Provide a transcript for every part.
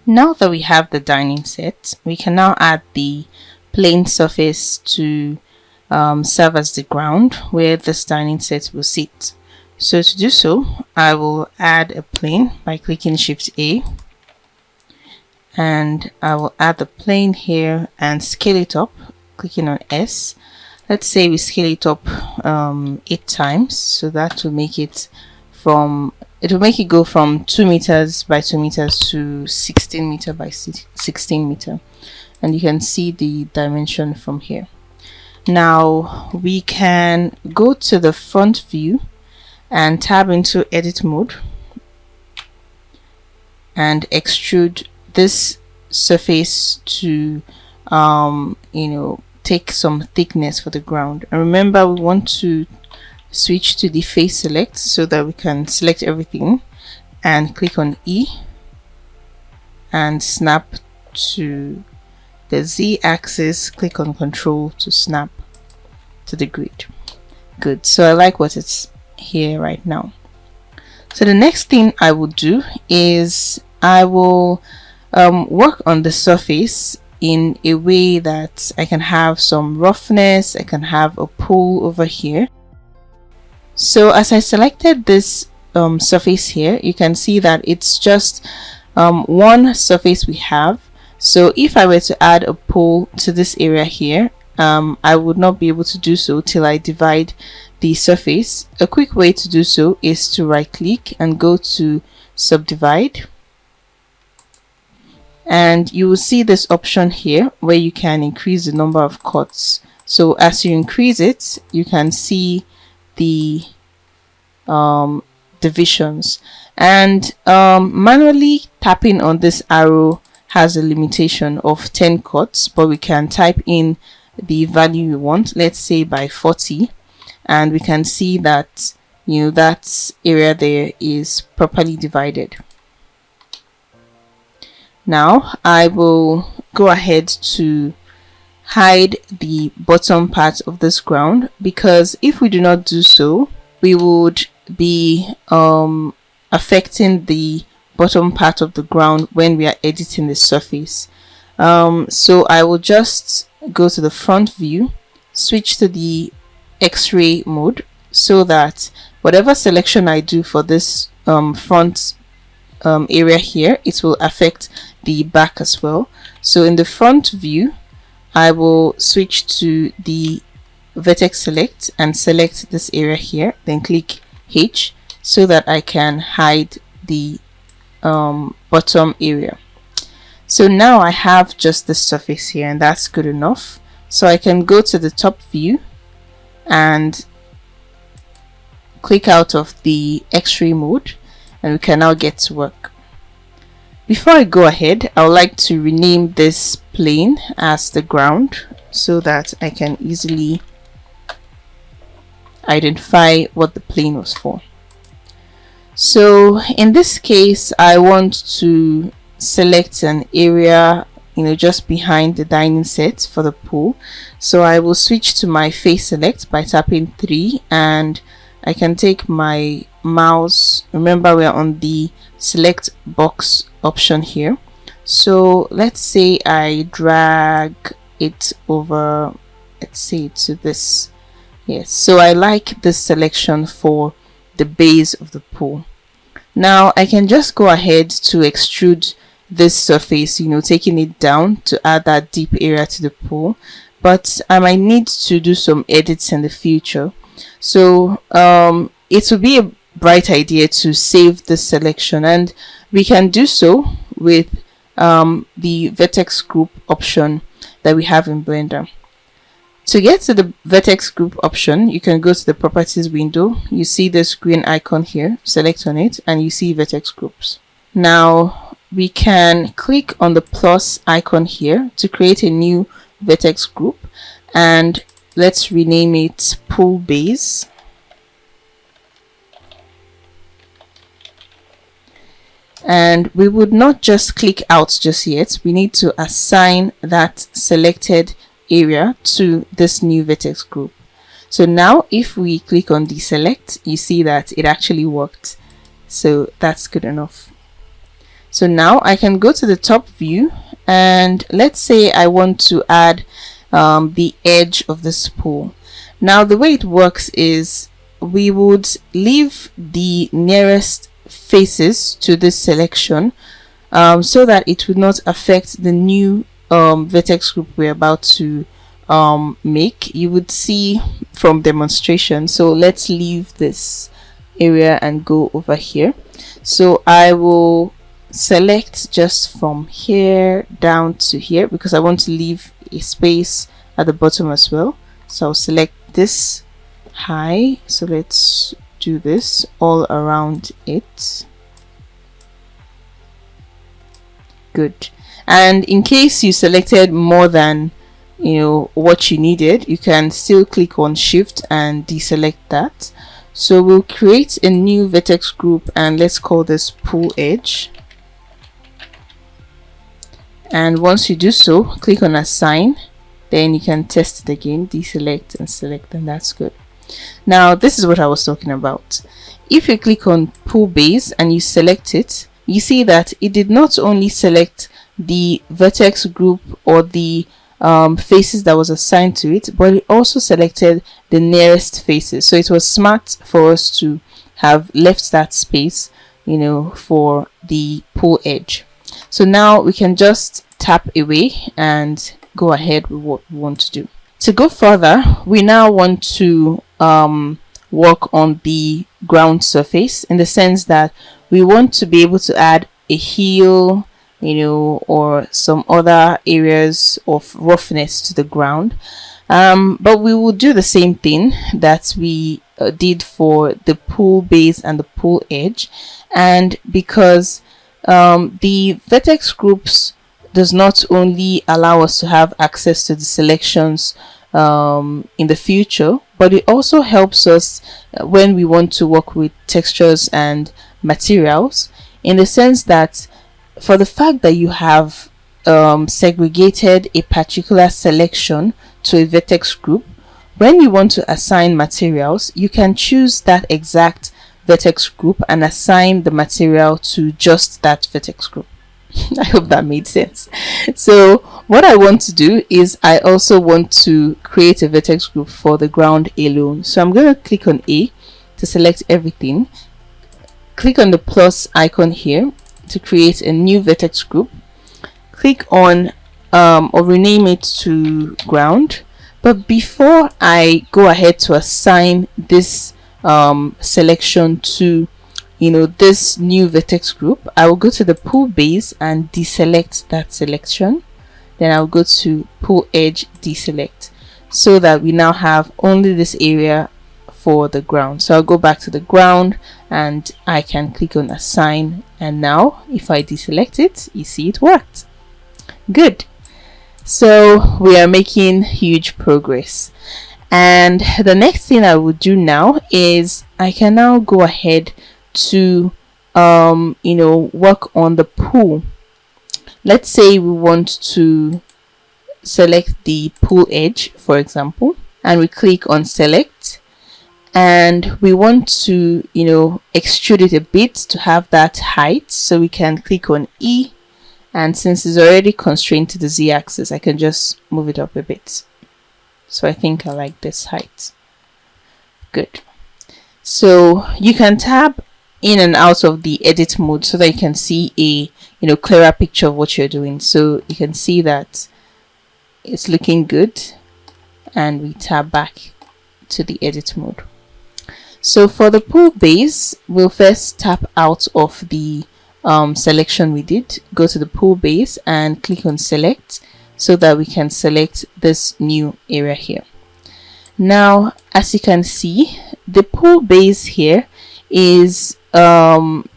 Now that we have the dining set, we can now add the plane surface to serve as the ground where this dining set will sit. So to do so, I will add a plane by clicking Shift A, and I will add the plane here and scale it up, clicking on S. Let's say we scale it up 8 times, so that will make it go from 2 meters by 2 meters to 16 meter by 16 meter, and you can see the dimension from here. Now we can go to the front view and tab into edit mode and extrude this surface to take some thickness for the ground. And remember, we want to switch to the face select so that we can select everything and click on E and snap to the Z axis. Click on Control to snap to the grid. Good. So I like what it's here right now. So the next thing I will do is I will work on the surface in a way that I can have some roughness. I can have a pull over here. So as I selected this surface here, you can see that it's just one surface we have. So if I were to add a pull to this area here, I would not be able to do so till I divide the surface. A quick way to do so is to right click and go to subdivide, and you will see this option here where you can increase the number of cuts. So as you increase it, you can see the divisions, and manually tapping on this arrow has a limitation of 10 cuts, but we can type in the value we want, let's say by 40, and we can see that that area there is properly divided. Now I will go ahead to hide the bottom part of this ground, because if we do not do so, we would be affecting the bottom part of the ground when we are editing the surface. So I will just go to the front view, switch to the X-ray mode, so that whatever selection I do for this front area here, it will affect the back as well. So in the front view, I will switch to the vertex select and select this area here, then click H so that I can hide the bottom area. So now I have just the surface here, and that's good enough. So I can go to the top view and click out of the X-ray mode, and we can now get to work. Before I go ahead, I would like to rename this plane as the ground so that I can easily identify what the plane was for. So in this case, I want to select an area just behind the dining set for the pool. So I will switch to my face select by tapping 3, and I can take my mouse. Remember, we are on the select box option here. So let's say I drag it over, let's say to this. Yes, so I like this selection for the base of the pool. Now I can just go ahead to extrude this surface, taking it down to add that deep area to the pool, but I might need to do some edits in the future. So it would be a bright idea to save this selection, and we can do so with the vertex group option that we have in Blender. To get to the vertex group option, you can go to the properties window. You see this green icon here, select on it, and you see vertex groups. Now we can click on the plus icon here to create a new vertex group, and let's rename it pool base. And we would not just click out just yet. We need to assign that selected area to this new vertex group. So now if we click on deselect, you see that it actually worked. So that's good enough. So now I can go to the top view, and let's say I want to add the edge of this pool. Now the way it works is we would leave the nearest faces to this selection so that it would not affect the new vertex group we're about to make. You would see from demonstration. So let's leave this area and go over here. So I will select just from here down to here because I want to leave a space at the bottom as well. So I'll select this high. So let's do this all around it. Good. And in case you selected more than what you needed, you can still click on shift and deselect that. So we'll create a new vertex group and let's call this pool edge. And once you do so, click on assign, then you can test it again, deselect and select, and that's good. Now this is what I was talking about. If you click on pool base and you select it, you see that it did not only select the vertex group or the faces that was assigned to it, but it also selected the nearest faces. So it was smart for us to have left that space for the pool edge. So now we can just tap away and go ahead with what we want to do. To go further, we now want to work on the ground surface, in the sense that we want to be able to add a heel, or some other areas of roughness to the ground. But we will do the same thing that we did for the pool base and the pool edge. And because the vertex groups does not only allow us to have access to the selections in the future, but it also helps us when we want to work with textures and materials, in the sense that for the fact that you have segregated a particular selection to a vertex group, when you want to assign materials, you can choose that exact vertex group and assign the material to just that vertex group. I hope that made sense. So what I want to do is I also want to create a vertex group for the ground alone. So I'm going to click on A to select everything. Click on the plus icon here to create a new vertex group. Click on or rename it to ground. But before I go ahead to assign this selection to this new vertex group, I will go to the pool base and deselect that selection. Then I'll go to pool edge, deselect, so that we now have only this area for the ground. So I'll go back to the ground and I can click on assign, and now if I deselect it, you see it worked. Good. So we are making huge progress. And the next thing I will do now is I can now go ahead to work on the pool. Let's say we want to select the pool edge, for example, and we click on select, and we want to extrude it a bit to have that height. So we can click on E, and since it's already constrained to the z-axis, I can just move it up a bit. So I think I like this height. Good. So you can tab in and out of the edit mode so that you can see a clearer picture of what you're doing. So you can see that it's looking good, and we tab back to the edit mode. So for the pool base, we'll first tap out of the selection we did, go to the pool base and click on select, so that we can select this new area here. Now, as you can see, the pool base here is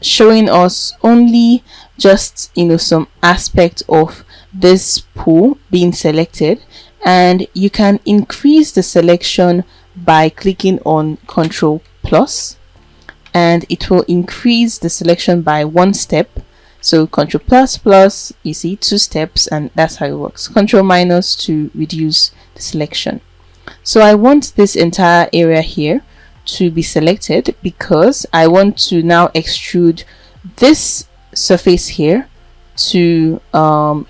showing us only just some aspect of this pool being selected, and you can increase the selection by clicking on Ctrl plus, and it will increase the selection by 1 step. So Ctrl plus plus, you see 2 steps, and that's how it works. Ctrl minus to reduce the selection. So I want this entire area here to be selected because I want to now extrude this surface here to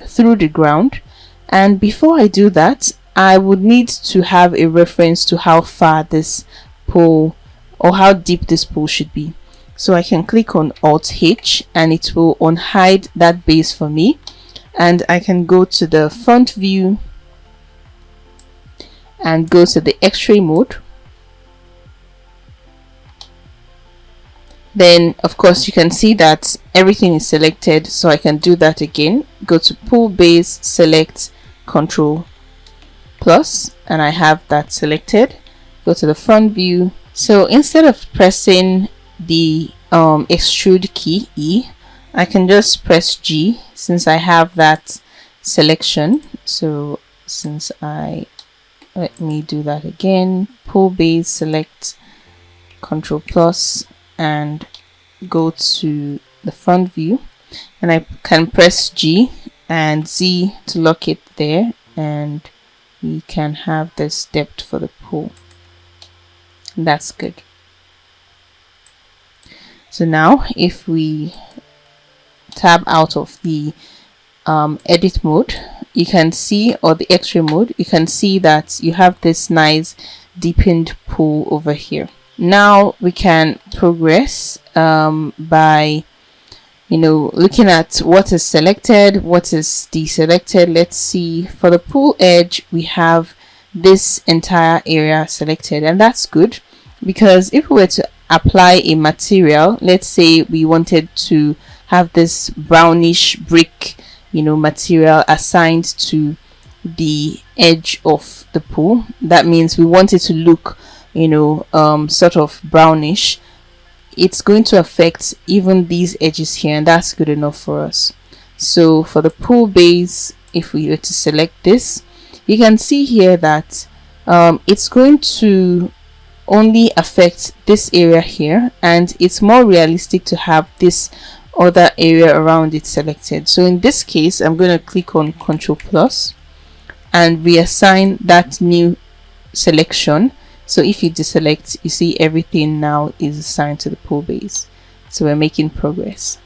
through the ground. And before I do that, I would need to have a reference to how far this pool or how deep this pool should be. So I can click on Alt H and it will unhide that base for me, and I can go to the front view and go to the X-ray mode. Then of course you can see that everything is selected, so I can do that again. Go to pool base, select Control plus, and I have that selected. Go to the front view. So instead of pressing the extrude key E, I can just press G since I have that selection. So let me do that again. Pool base, select Control plus and go to the front view, and I can press G and Z to lock it there, and we can have this depth for the pool. That's good. So now if we tab out of the edit mode, you can see, or the X-ray mode, you can see that you have this nice deepened pool over here. Now we can progress by looking at what is selected, what is deselected. Let's see, for the pool edge we have this entire area selected, and that's good, because if we were to apply a material, let's say we wanted to have this brownish brick material assigned to the edge of the pool, that means we want it to look sort of brownish. It's going to affect even these edges here, and that's good enough for us. So for the pool base, if we were to select this, you can see here that it's going to only affect this area here, and it's more realistic to have this other area around it selected. So in this case, I'm going to click on Control plus and reassign that new selection. So if you deselect, you see everything now is assigned to the pool base. So we're making progress.